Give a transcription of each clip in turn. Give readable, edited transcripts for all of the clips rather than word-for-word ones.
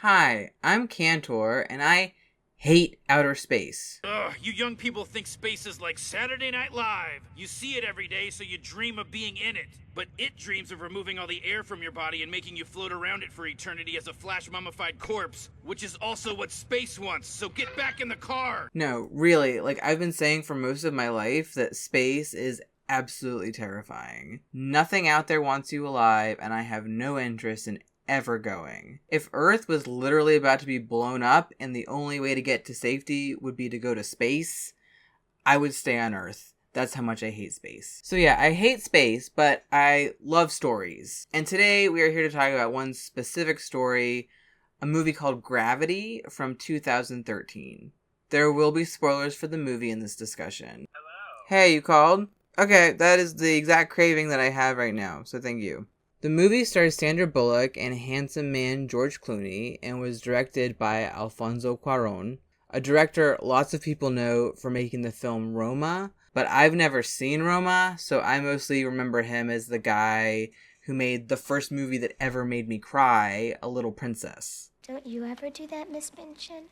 Hi, I'm Cantor, and I hate outer space. Ugh, you young people think space is like Saturday Night Live. You see it every day, so you dream of being in it. But it dreams of removing all the air from your body and making you float around it for eternity as a flash mummified corpse, which is also what space wants, so get back in the car! No, really, I've been saying for most of my life that space is absolutely terrifying. Nothing out there wants you alive, and I have no interest in ever going. If Earth was literally about to be blown up and the only way to get to safety would be to go to space, I would stay on Earth. That's how much I hate space. So yeah, I hate space, but I love stories. And today we are here to talk about one specific story, a movie called Gravity from 2013. There will be spoilers for the movie in this discussion. Hello. Hey, you called? Okay, that is the exact craving that I have right now, so thank you. The movie stars Sandra Bullock and handsome man George Clooney and was directed by Alfonso Cuarón, a director lots of people know for making the film Roma, but I've never seen Roma, so I mostly remember him as the guy who made the first movie that ever made me cry, A Little Princess. Don't you ever do that, Miss Minchin?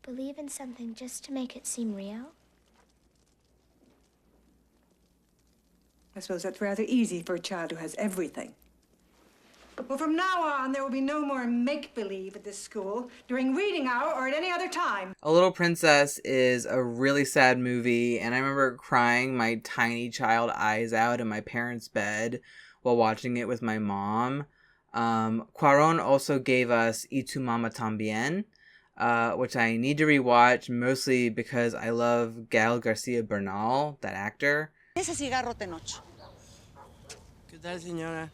Believe in something just to make it seem real? I suppose that's rather easy for a child who has everything. Well, from now on, there will be no more make-believe at this school during reading hour or at any other time. A Little Princess is a really sad movie, and I remember crying my tiny child eyes out in my parents' bed while watching it with my mom. Cuarón also gave us Y Tu Mama Tambien, which I need to rewatch, mostly because I love Gael Garcia Bernal, that actor. Ese cigarro Tenoch. ¿Qué tal, señora?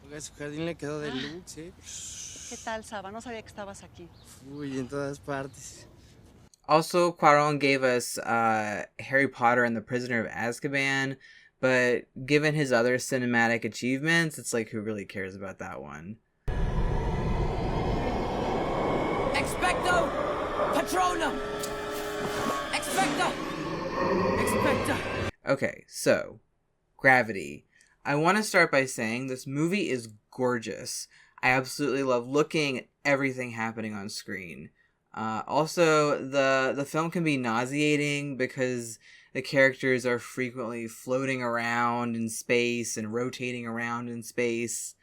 Oiga, su jardín le quedó deluxe, ¿eh? ¿Qué tal, Saba? No sabía que estabas aquí. Uy, en todas partes. Also, Cuarón gave us Harry Potter and the Prisoner of Azkaban, but given his other cinematic achievements, it's like, who really cares about that one? Expecto Patronum! Expecto! Expecto! Okay, so, Gravity. I want to start by saying this movie is gorgeous. I absolutely love looking at everything happening on screen. Also, the film can be nauseating because the characters are frequently floating around in space and rotating around in space.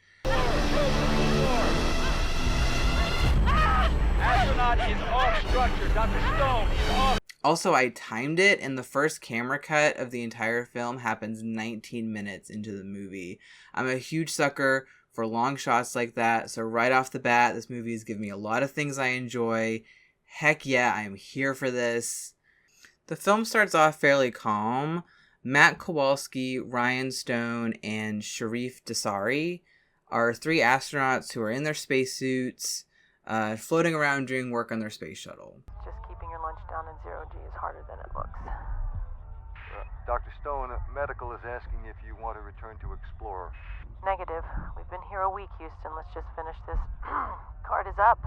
Astronaut is off structure. Dr. Stone is off. Also, I timed it, and the first camera cut of the entire film happens 19 minutes into the movie. I'm a huge sucker for long shots like that, so right off the bat, this movie has given me a lot of things I enjoy. Heck yeah, I am here for this. The film starts off fairly calm. Matt Kowalski, Ryan Stone, and Sharif Desari are three astronauts who are in their spacesuits, floating around doing work on their space shuttle. Just keeping your lunch down in zero G is harder than it looks. Dr. Stone, medical is asking if you want to return to Explorer. Negative. We've been here a week, Houston. Let's just finish this. Card is up.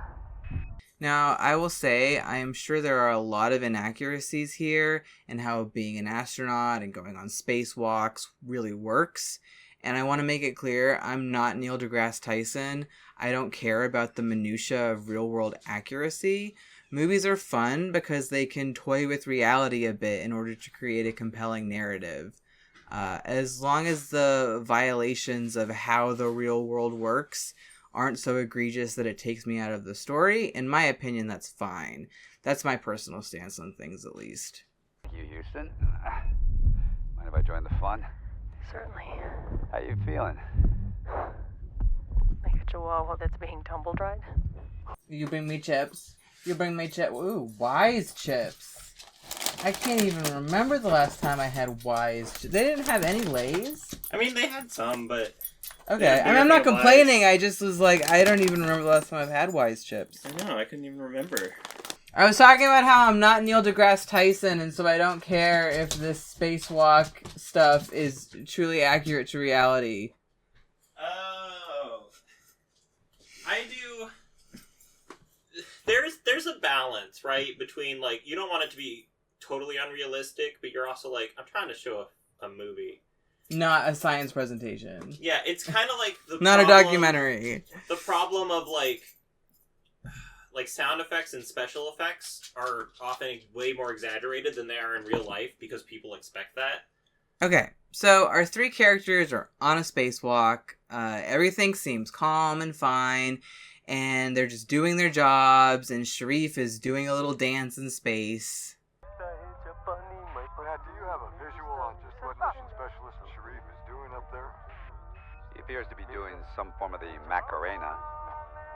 Now, I will say, I am sure there are a lot of inaccuracies here in how being an astronaut and going on spacewalks really works. And I want to make it clear, I'm not Neil deGrasse Tyson. I don't care about the minutia of real-world accuracy. Movies are fun because they can toy with reality a bit in order to create a compelling narrative. As long as the violations of how the real world works aren't so egregious that it takes me out of the story, in my opinion, that's fine. That's my personal stance on things, at least. Thank you, Houston. Mind if I join the fun? Certainly. How you feeling? Like a chihuahua that's being tumble dried. You bring me chips. You bring me chips. Ooh, Wise chips. I can't even remember the last time I had Wise chips. They didn't have any Lay's? I mean, they had some, but... Okay, I mean, I'm not complaining. I just was like, I don't even remember the last time I've had Wise chips. I know, I couldn't even remember. I was talking about how I'm not Neil deGrasse Tyson, and so I don't care if this spacewalk stuff is truly accurate to reality. Oh. I do... There's a balance, right? Between, like, you don't want it to be totally unrealistic, but you're also like, I'm trying to show a movie. Not a science presentation. Yeah, it's kind of like Not a documentary. The problem of, like, like sound effects and special effects are often way more exaggerated than they are in real life because people expect that. Okay, so our three characters are on a spacewalk. Everything seems calm and fine, and they're just doing their jobs, and Sharif is doing a little dance in space. Matt, do you have a visual on just what Mission Specialist Sharif is doing up there? He appears to be doing some form of the Macarena.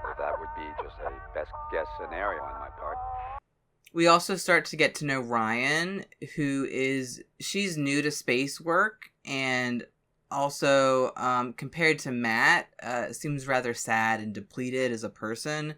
Or that would be just a best guess scenario on my part. We also start to get to know Ryan, she's new to space work, and also, compared to Matt, seems rather sad and depleted as a person.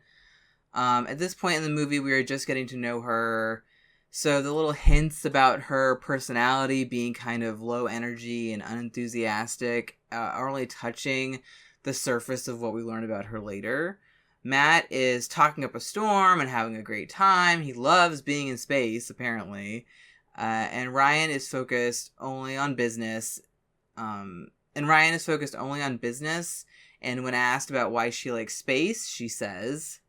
At this point in the movie, we are just getting to know her, so the little hints about her personality being kind of low energy and unenthusiastic are only touching the surface of what we learn about her later. Matt is talking up a storm and having a great time. He loves being in space, apparently. And Ryan is focused only on business. And when asked about why she likes space, she says,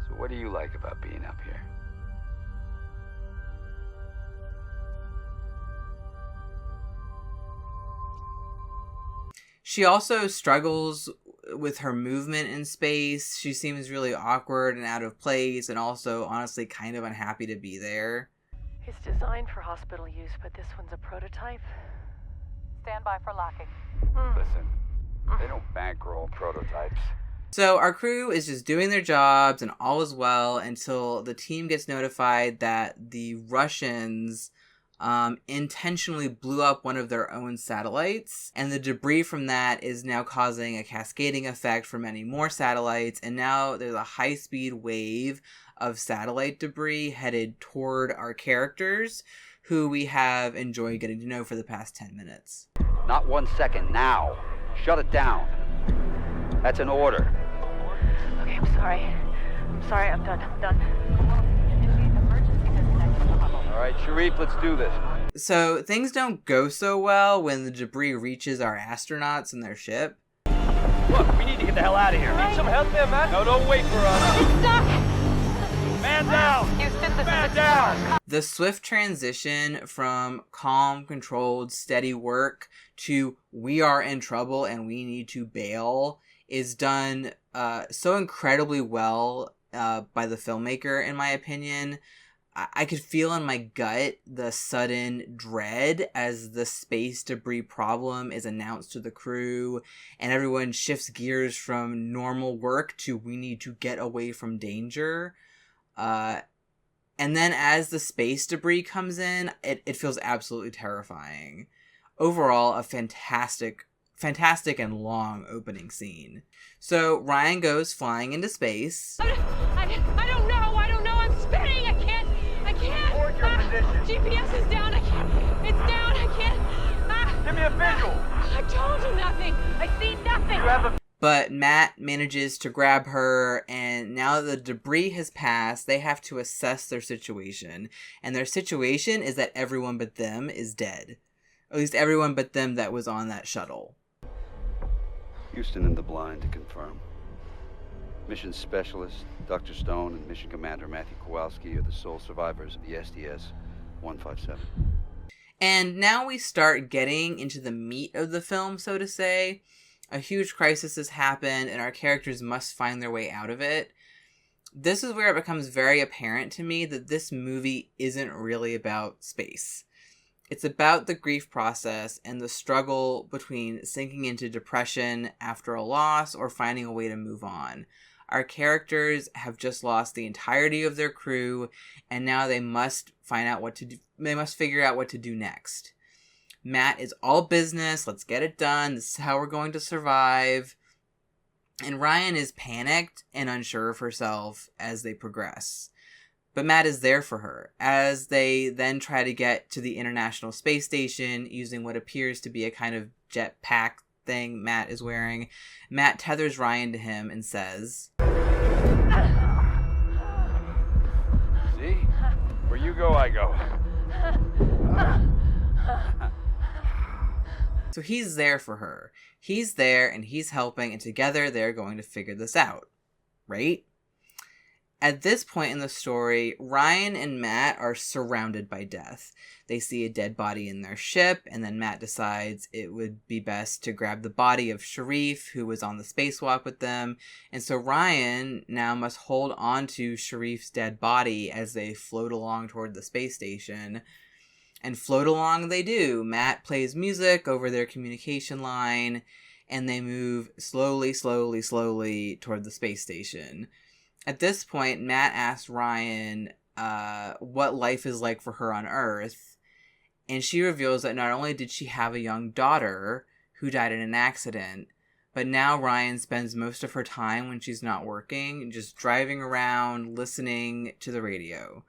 So what do you like about being up here? She also struggles with her movement in space. She seems really awkward and out of place, and also honestly kind of unhappy to be there. It's designed for hospital use, but this one's a prototype. Stand by for locking. Listen, they don't bankroll prototypes. So our crew is just doing their jobs and all is well until the team gets notified that the Russians intentionally blew up one of their own satellites, and the debris from that is now causing a cascading effect for many more satellites, and now there's a high-speed wave of satellite debris headed toward our characters, who we have enjoyed getting to know for the past 10 minutes. Not 1 second now. Shut it down. That's an order. Okay, I'm sorry. I'm done. All right, Sharif, let's do this. So things don't go so well when the debris reaches our astronauts and their ship. Look, we need to get the hell out of here. Need some help there, man? No, don't wait for us. It's stuck! Man down! Houston, this Man is down! The swift transition from calm, controlled, steady work to we are in trouble and we need to bail is done so incredibly well by the filmmaker, in my opinion. I could feel in my gut the sudden dread as the space debris problem is announced to the crew and everyone shifts gears from normal work to we need to get away from danger. And then as the space debris comes in, it feels absolutely terrifying. Overall, a fantastic and long opening scene. So Ryan goes flying into space. I don't know. I'm spinning. I can't. Hold your position. GPS is down. I can't. It's down. I can't. Give me a visual. I told you nothing. I see nothing. You have a... But Matt manages to grab her, and now the debris has passed, they have to assess their situation. And their situation is that everyone but them is dead. At least everyone but them that was on that shuttle. Houston in the blind to confirm. Mission Specialist Dr. Stone and Mission Commander Matthew Kowalski are the sole survivors of the STS-157. And now we start getting into the meat of the film, so to say. A huge crisis has happened, and our characters must find their way out of it. This is where it becomes very apparent to me that this movie isn't really about space. It's about the grief process and the struggle between sinking into depression after a loss or finding a way to move on. Our characters have just lost the entirety of their crew, and now they must find out what to do. They must figure out what to do next. Matt is all business. Let's get it done. This is how we're going to survive. And Ryan is panicked and unsure of herself as they progress. But Matt is there for her as they then try to get to the International Space Station using what appears to be a kind of jetpack thing Matt is wearing. Matt tethers Ryan to him and says, See? Where you go, I go. So he's there for her. He's there and he's helping, and together they're going to figure this out. right? At this point in the story, Ryan and Matt are surrounded by death. They see a dead body in their ship, and then Matt decides it would be best to grab the body of Sharif, who was on the spacewalk with them. And so Ryan now must hold on to Sharif's dead body as they float along toward the space station. And float along they do. Matt plays music over their communication line, and they move slowly toward the space station. At this point, Matt asks Ryan what life is like for her on Earth, and she reveals that not only did she have a young daughter who died in an accident, but now Ryan spends most of her time when she's not working just driving around, listening to the radio.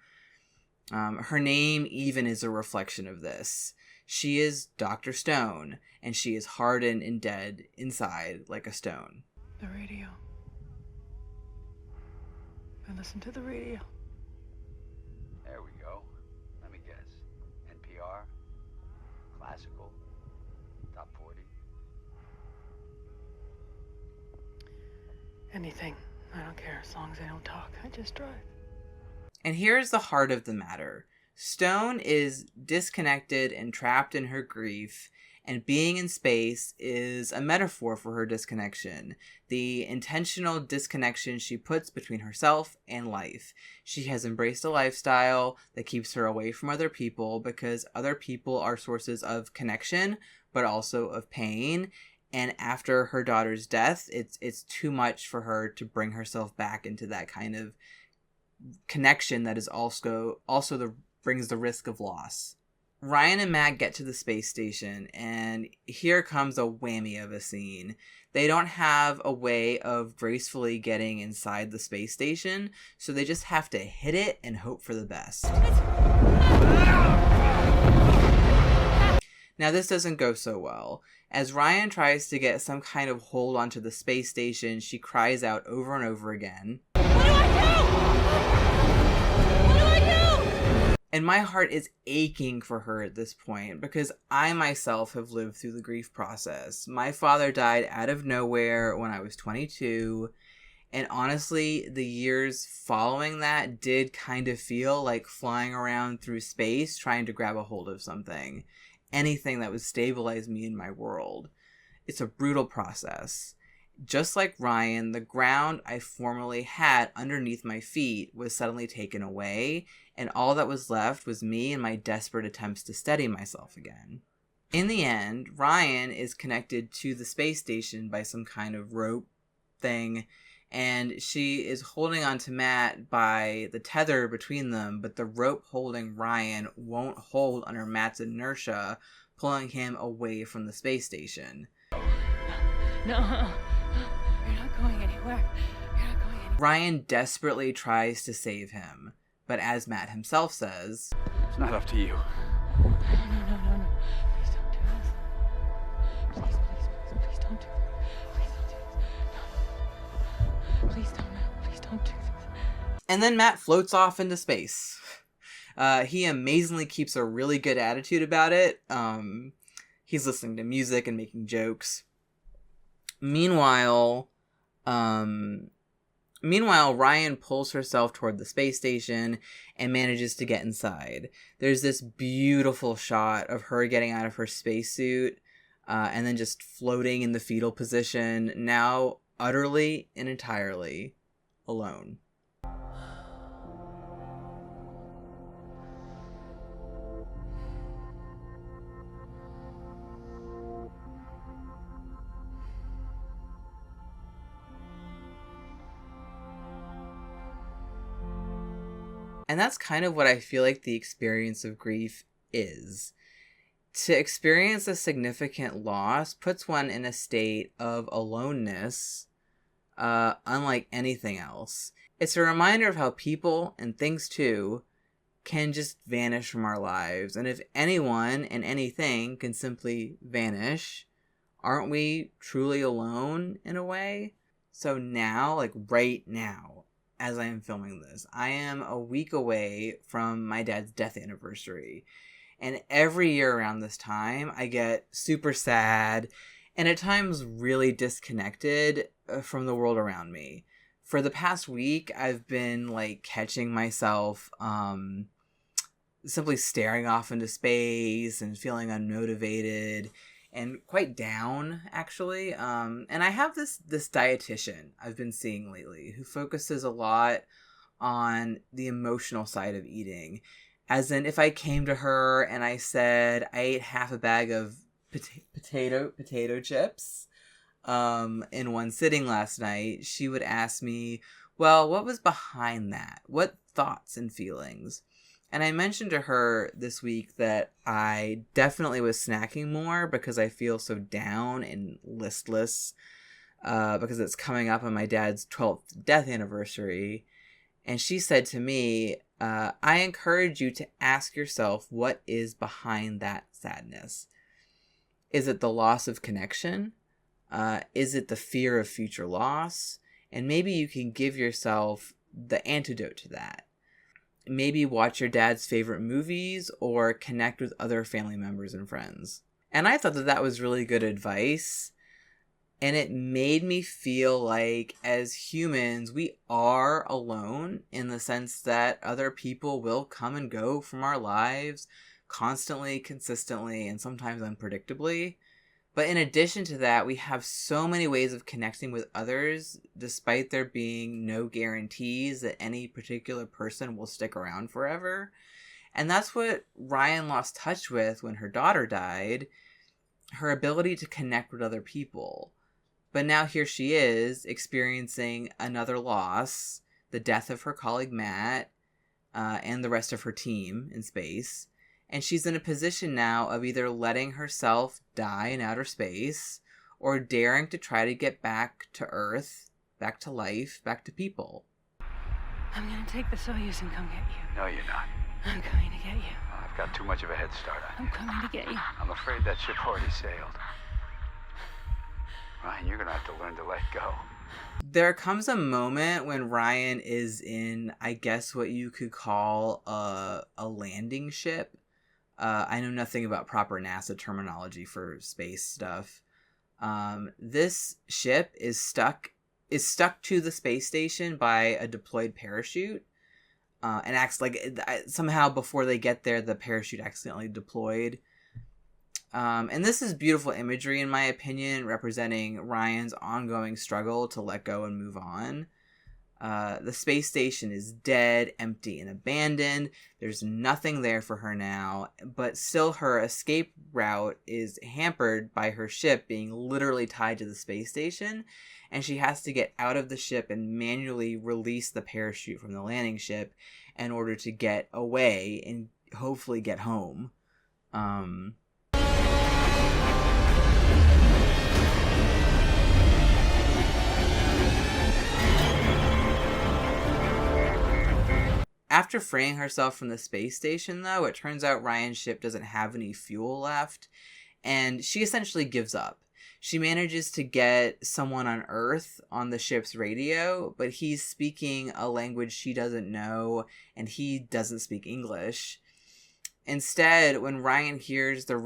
Her name even is a reflection of this. She is Dr. Stone, and she is hardened and dead inside like a stone. The radio. I listen to the radio. There we go. Let me guess. NPR? Classical? Top 40? Anything. I don't care as long as I don't talk. I just drive. And here's the heart of the matter. Stone is disconnected and trapped in her grief, and being in space is a metaphor for her disconnection. The intentional disconnection she puts between herself and life. She has embraced a lifestyle that keeps her away from other people because other people are sources of connection, but also of pain. And after her daughter's death, it's too much for her to bring herself back into that kind of connection that is also brings the risk of loss. Ryan and Matt get to the space station, and here comes a whammy of a scene. They don't have a way of gracefully getting inside the space station, so they just have to hit it and hope for the best. Now this doesn't go so well. As Ryan tries to get some kind of hold onto the space station, she cries out over and over again. And my heart is aching for her at this point because I myself have lived through the grief process. My father died out of nowhere when I was 22. And honestly, the years following that did kind of feel like flying around through space trying to grab a hold of something. Anything that would stabilize me in my world. It's a brutal process. Just like Ryan, the ground I formerly had underneath my feet was suddenly taken away, and all that was left was me and my desperate attempts to steady myself again. In the end, Ryan is connected to the space station by some kind of rope thing, and she is holding on to Matt by the tether between them, but the rope holding Ryan won't hold under Matt's inertia, pulling him away from the space station. No. You're not going anywhere. Ryan desperately tries to save him, but as Matt himself says, it's not up to you. No. Please don't do this. Please don't do this. Please don't do this. And then Matt floats off into space. He amazingly keeps a really good attitude about it. He's listening to music and making jokes. Meanwhile, Ryan pulls herself toward the space station and manages to get inside. There's this beautiful shot of her getting out of her spacesuit and then just floating in the fetal position, now utterly and entirely alone. And that's kind of what I feel like the experience of grief is. To experience a significant loss puts one in a state of aloneness, unlike anything else. It's a reminder of how people, and things too, can just vanish from our lives. And if anyone and anything can simply vanish, aren't we truly alone in a way? So now, like right now, as I am filming this, I am a week away from my dad's death anniversary. And every year around this time, I get super sad and at times really disconnected from the world around me. For the past week, I've been like catching myself simply staring off into space and feeling unmotivated and quite down, actually. And I have this dietitian I've been seeing lately who focuses a lot on the emotional side of eating. As in, if I came to her and I said I ate half a bag of potato chips in one sitting last night, she would ask me, well, what was behind that? What thoughts and feelings? And I mentioned to her this week that I definitely was snacking more because I feel so down and listless because it's coming up on my dad's 12th death anniversary. And she said to me, I encourage you to ask yourself what is behind that sadness. Is it the loss of connection? Is it the fear of future loss? And maybe you can give yourself the antidote to that. Maybe watch your dad's favorite movies or connect with other family members and friends. And I thought that was really good advice. And it made me feel like as humans, we are alone in the sense that other people will come and go from our lives constantly, consistently, and sometimes unpredictably. But in addition to that, we have so many ways of connecting with others, despite there being no guarantees that any particular person will stick around forever. And that's what Ryan lost touch with when her daughter died, her ability to connect with other people. But now here she is, experiencing another loss, the death of her colleague Matt, and the rest of her team in space. And she's in a position now of either letting herself die in outer space or daring to try to get back to Earth, back to life, back to people. I'm gonna take the Soyuz and come get you. No, you're not. I'm coming to get you. I've got too much of a head start on you. I'm coming to get you. I'm afraid that ship already sailed. Ryan, you're gonna have to learn to let go. There comes a moment when Ryan is in, I guess, what you could call a landing ship. I know nothing about proper NASA terminology for space stuff. This ship is stuck to the space station by a deployed parachute, and acts like somehow before they get there, the parachute accidentally deployed. And this is beautiful imagery, in my opinion, representing Ryan's ongoing struggle to let go and move on. The space station is dead, empty, and abandoned. There's nothing there for her now, but still her escape route is hampered by her ship being literally tied to the space station, and she has to get out of the ship and manually release the parachute from the landing ship in order to get away and hopefully get home. After freeing herself from the space station, though, it turns out Ryan's ship doesn't have any fuel left, and she essentially gives up. She manages to get someone on Earth on the ship's radio, but he's speaking a language she doesn't know, and he doesn't speak English. Instead, when Ryan hears the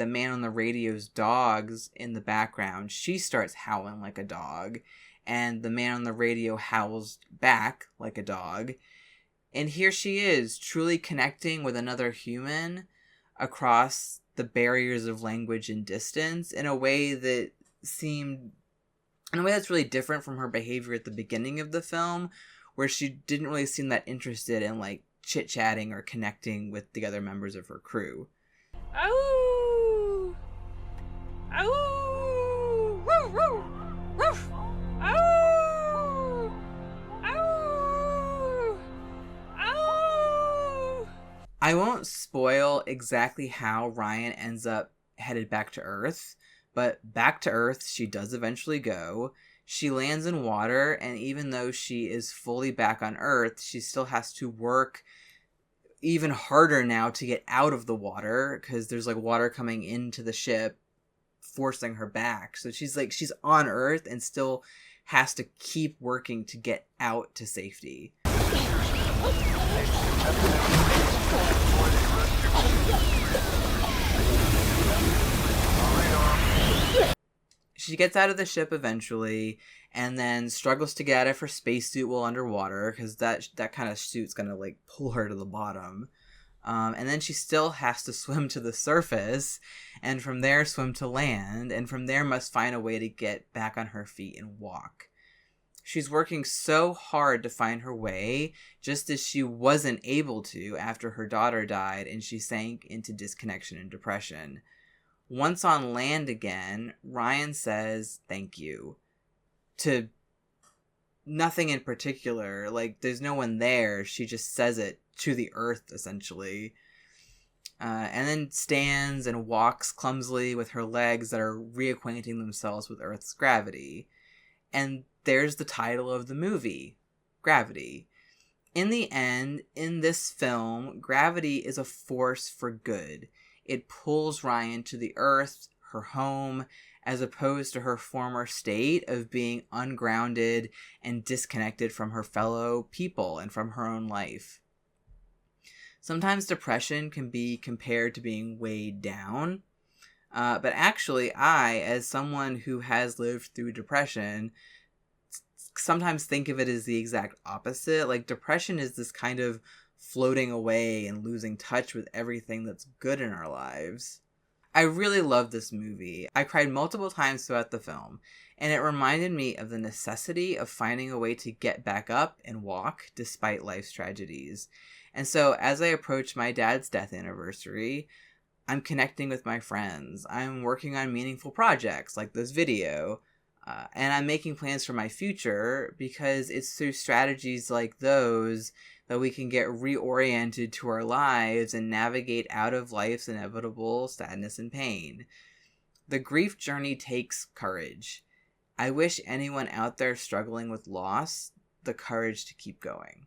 man on the radio's dogs in the background, she starts howling like a dog, and the man on the radio howls back like a dog. And here she is, truly connecting with another human across the barriers of language and distance in a way that's really different from her behavior at the beginning of the film, where she didn't really seem that interested in like chit-chatting or connecting with the other members of her crew. Ow! Ow! Woo! Woo! Woof! Ow! I won't spoil exactly how Ryan ends up headed back to Earth, but back to Earth she does eventually go. She lands in water, and even though she is fully back on Earth, she still has to work even harder now to get out of the water, because there's like water coming into the ship, forcing her back. So she's on Earth and still has to keep working to get out to safety. she gets out of the ship eventually, and then struggles to get out of her spacesuit while underwater, because that kind of suit's gonna like pull her to the bottom. And then she still has to swim to the surface, and from there swim to land, and from there must find a way to get back on her feet and walk. She's working so hard to find her way, just as she wasn't able to after her daughter died and she sank into disconnection and depression. Once on land again, Ryan says thank you. To nothing in particular. Like, there's no one there. She just says it to the earth, essentially. And then stands and walks clumsily with her legs that are reacquainting themselves with Earth's gravity. And there's the title of the movie, Gravity. In the end, in this film, gravity is a force for good. It pulls Ryan to the Earth, her home, as opposed to her former state of being ungrounded and disconnected from her fellow people and from her own life. Sometimes depression can be compared to being weighed down, but actually I, as someone who has lived through depression, sometimes think of it as the exact opposite. Like, depression is this kind of floating away and losing touch with everything that's good in our lives. I really love this movie. I cried multiple times throughout the film, and it reminded me of the necessity of finding a way to get back up and walk despite life's tragedies. And so, as I approach my dad's death anniversary, I'm connecting with my friends. I'm working on meaningful projects like this video, and I'm making plans for my future, because it's through strategies like those that we can get reoriented to our lives and navigate out of life's inevitable sadness and pain. The grief journey takes courage. I wish anyone out there struggling with loss the courage to keep going.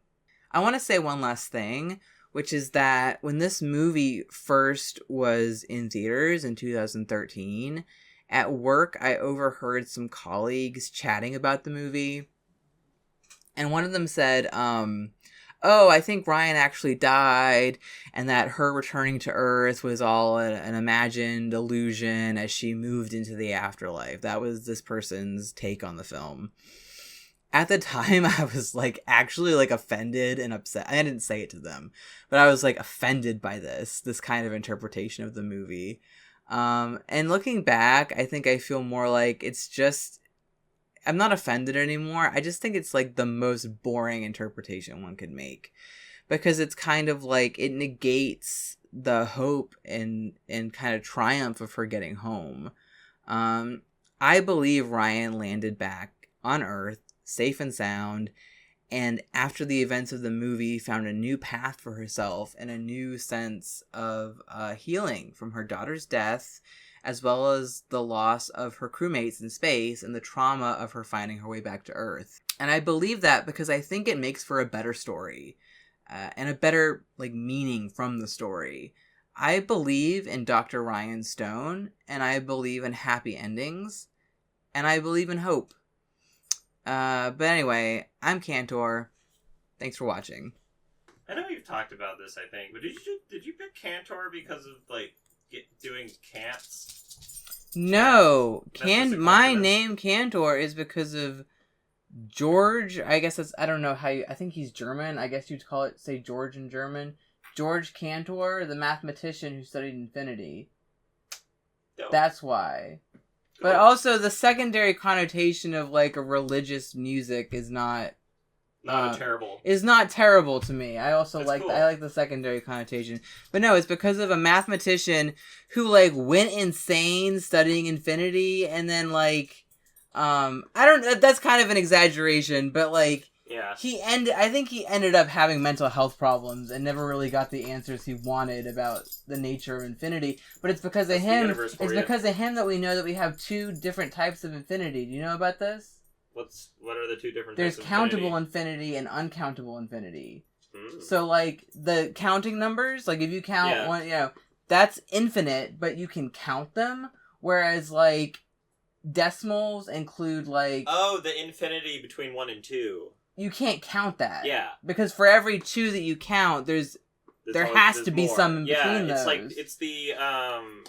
I want to say one last thing, which is that when this movie first was in theaters in 2013, at work I overheard some colleagues chatting about the movie, and one of them said, oh, I think Ryan actually died, and that her returning to Earth was all an imagined illusion as she moved into the afterlife. That was this person's take on the film. At the time, I was, actually, offended and upset. I didn't say it to them, but I was, offended by this kind of interpretation of the movie. And looking back, I think I feel more like it's just, I'm not offended anymore. I just think it's, the most boring interpretation one could make. Because it's kind of it negates the hope and kind of triumph of her getting home. I believe Ryan landed back on Earth, safe and sound, and after the events of the movie found a new path for herself and a new sense of healing from her daughter's death, as well as the loss of her crewmates in space and the trauma of her finding her way back to Earth. And I believe that because I think it makes for a better story and a better meaning from the story. I believe in Dr. Ryan Stone, and I believe in happy endings, and I believe in hope. But anyway, I'm Cantor. Thanks for watching. I know you've talked about this, I think, but did you pick Cantor because of doing cants? No, my name Cantor is because of George. I guess I don't know how I think he's German. I guess you'd say George in German. George Cantor, the mathematician who studied infinity. Dope. That's why. But also, the secondary connotation of a religious music is not terrible. Is not terrible to me. I also That's cool. I like the secondary connotation. But no, it's because of a mathematician who went insane studying infinity, and then I don't. That's kind of an exaggeration, but yeah. I think he ended up having mental health problems and never really got the answers he wanted about the nature of infinity. But it's because of him. It's because of him that we know that we have two different types of infinity. Do you know about this? What are the two different There's types of countable infinity and uncountable infinity. Mm. So the counting numbers, if you count one, that's infinite, but you can count them. Whereas decimals include the infinity between 1 and 2. You can't count that. Yeah. Because for every 2 that you count, there's there has to be more. some in yeah, between it's those. like it's the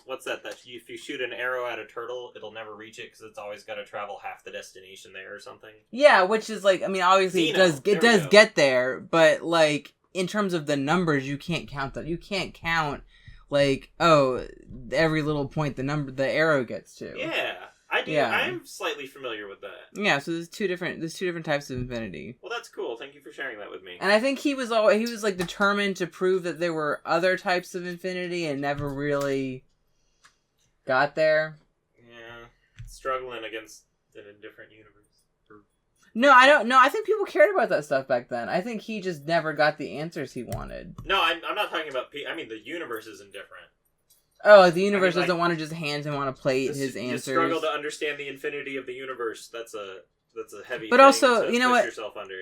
what's that? That if you shoot an arrow at a turtle, it'll never reach it because it's always got to travel half the destination there or something. Yeah, which is like, I mean, obviously Xeno. it does get there, but like in terms of the numbers, you can't count that. You can't count like, oh, every little point the arrow gets to. Yeah. I do. Yeah. I'm slightly familiar with that. Yeah, so there's two different types of infinity. Well, that's cool. Thank you for sharing that with me. And I think he was like determined to prove that there were other types of infinity and never really got there. Yeah, struggling against in a different universe. No, I don't. No, I think people cared about that stuff back then. I think he just never got the answers he wanted. No, I'm not talking about. I mean, the universe isn't different. Oh, the universe I mean, like, doesn't want to just hand him on a plate his answers. You struggle to understand the infinity of the universe. That's a heavy. But thing also, to you know push what? Yourself under.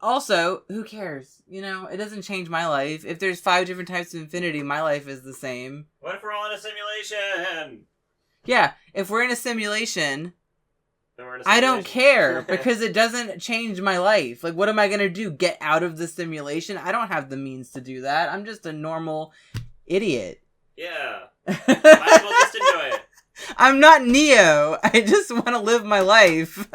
Also, who cares? You know, it doesn't change my life. If there's 5 different types of infinity, my life is the same. What if we're all in a simulation? Yeah, if we're in a simulation, Then we're in a I don't simulation. care because it doesn't change my life. Like, what am I gonna do? Get out of the simulation? I don't have the means to do that. I'm just a normal idiot. Yeah. Might as well just enjoy it. I'm not Neo. I just want to live my life.